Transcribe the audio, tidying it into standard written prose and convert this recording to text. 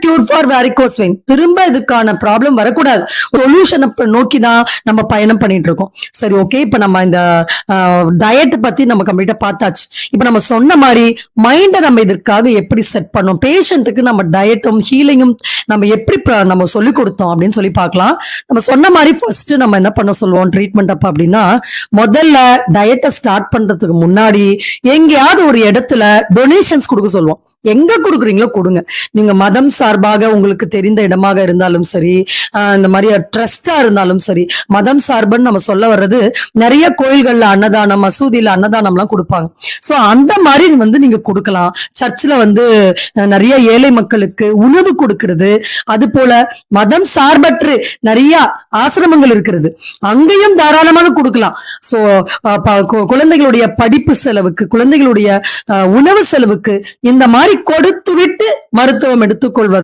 Cure for varicose vein. திரும்ப இதுக்கான problem வரக்கூடாது, சொல்யூஷனை நோக்கி தான் நம்ம பயணம் பண்ணிட்டு இருக்கோம். சரி, ஓகே. இப்ப நம்ம இந்த டயட் பத்தி நம்ம கம்ப்ளீட்டா பார்த்தாச்சு. இப்ப நம்ம சொன்ன மாதிரி மைண்டை நம்ம இதற்காக எப்படி செட் பண்ணோம், பேஷண்ட்டுக்கு நம்ம டயட்டும் ஹீலிங்கும் நம்ம எப்படி நம்ம சொல்லி கொடுத்தோம் அப்படின்னு சொல்லி பார்க்கலாம். நம்ம சொன்ன மாதிரி ஃபர்ஸ்ட் நம்ம என்ன பண்ண சொல்லுவோம் ட்ரீட்மெண்ட் அப்ப அப்படின்னா, முதல்ல டயட்டை ஸ்டார்ட் பண்றதுக்கு முன்னாடி எங்கேயாவது ஒரு இடத்துல டொனேஷன்ஸ் கொடுக்க சொல்லுவோம். எங்க கொடுக்குறீங்களோ கொடுங்க. நீங்க மதம் சார்பாக உங்களுக்கு தெரிந்த இடமாக இருந்தாலும் சரி, இந்த மாதிரி ட்ரஸ்டா இருந்தாலும் சரி. மதம் சார்புன்னு நம்ம சொல்ல வர்றது, நிறைய கோயில்கள்ல அன்னதானம், மசூதியில அன்னதானம் எல்லாம் கொடுப்பாங்க. சோ அந்த மாதிரி நீங்க கொடுக்கலாம். சர்ச்சில் நிறைய ஏழை மக்களுக்கு உணவு கொடுக்கிறது, அது போல மதம் சார்பற்று நிறைய ஆசிரமங்கள் இருக்கிறது, அங்கேயும் தாராளமாக கொடுக்கலாம். சோ குழந்தைகளுடைய படிப்பு செலவுக்கு, குழந்தைகளுடைய உணவு செலவுக்கு இந்த மாதிரி கொடுத்து விட்டு மருத்துவம் எடுத்துக்கொள்வது